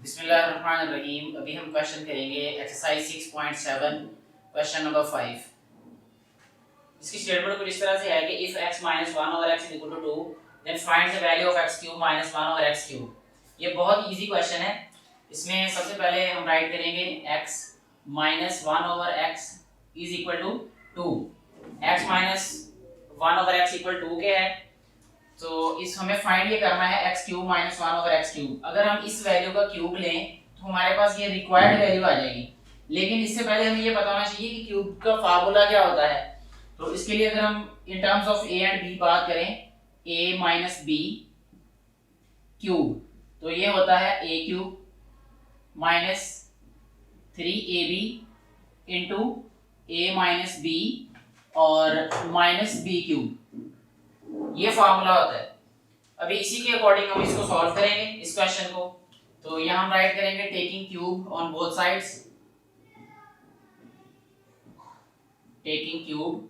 बिस्मिल्लाहिर्रहमानिर्रहीम। अभी हम क्वेश्चन करेंगे एक्सरसाइज 6.7 क्वेश्चन नंबर 5। इसकी स्टेटमेंट कुछ इस तरह से है कि if x - 1 over x = 2 then find the value of x³ - 1 over x³। ये बहुत इजी क्वेश्चन है। इसमें सबसे पहले हम राइट करेंगे x - 1 over x = 2। x - 1 over x = 2 के है, तो इस हमें फाइंड ये करना है x³ - 1 ओवर x³। अगर हम इस वैल्यू का क्यूब लें तो हमारे पास ये रिक्वायर्ड वैल्यू आ जाएगी। लेकिन इससे पहले हमें ये बताना चाहिए कि क्यूब का फार्मूला क्या होता है। तो इसके लिए अगर हम in terms of a and b बात करें, a - b क्यूब, तो ये होता है a³ - 3ab into a - b और -b³। ये फार्मूला होता है। अभी इसी के अकॉर्डिंग हम इसको सॉल्व करेंगे इस क्वेश्चन को। तो यहां हम राइट करेंगे taking cube on both sides, taking cube.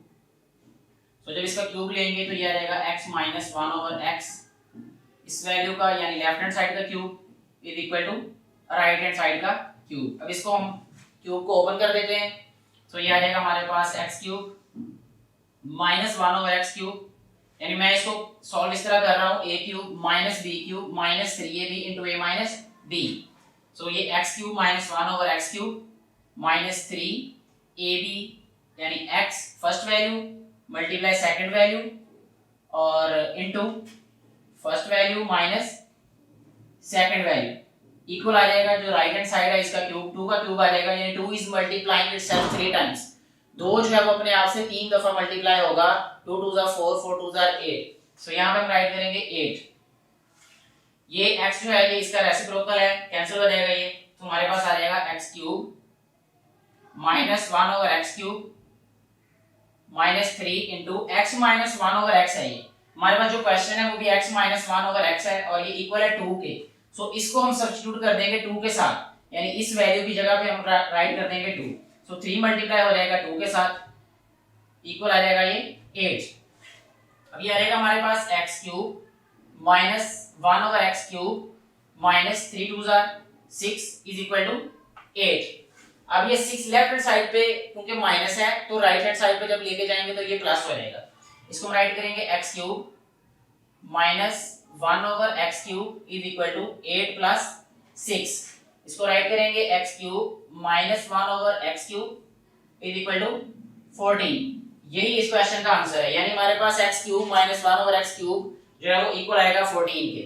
तो जब इसका क्यूब लेंगे तो ये आ जाएगा x - 1 ओवर x, इस वैल्यू का यानी लेफ्ट हैंड साइड का cube is equal to right hand side का क्यूब। अब इसको हम क्यूब को ओपन कर देते हैं, तो ये आ जाएगा हमारे पास x³ - 1 ओवर x³। यानी मैं इसको सॉल्व इस तरह कर रहा हूं a³ - b³ - 3ab into a - b। सो ये x³ - 1 ओवर x³ - 3ab यानी x first value multiply second value और into first value minus second value equal आ जाएगा। जो राइट हैंड साइड है इसका क्यूब 2 का क्यूब आ जाएगा, यानी 2 इज मल्टीप्लाइंग इटसेल्फ 3 टाइम्स। 2 जो है वो अपने आप से 3 दफा मल्टीप्लाई होगा। 2 2 ज़ा 4, 4 2 ज़ा 8। सो यहां पे हम राइट करेंगे 8। ये x जो है ये इसका रेसिप्रोकल है, कैंसिल हो जाएगा ये। तो हमारे पास आ जाएगा x³ - 1 over x³ - 3 into x - 1 over x है। ये हमारे पास जो क्वेश्चन है वो भी x - 1 ओवर x है और ये इक्वल है 2 के। सो इसको हम सब्स्टिट्यूट कर देंगे 2 के साथ, यानी इस वैल्यू की जगह पे हम राइट कर देंगे 2। सो 3 मल्टीप्लाई हो जाएगा 2 के साथ, इक्वल आ जाएगा ये 8। अब ये आएगा हमारे पास x³ - 1 ओवर x³ - 3 2 ज़ा 6 इज इक्वल टू 8। अब ये 6 लेफ्ट हैंड साइड पे क्योंकि माइनस है तो राइट हैंड साइड पे जब लेके जाएंगे तो ये प्लस हो जाएगा। इसको हम राइट करेंगे x³ - 1 over x³ is equal to 8 plus 6। इसको राइट करेंगे x³ - 1 over x³ is equal to 14। यही इस क्वेश्चन का आंसर है, यानी हमारे पास x³ - 1 ओवर x³ जो है वो इक्वल आएगा 14 के।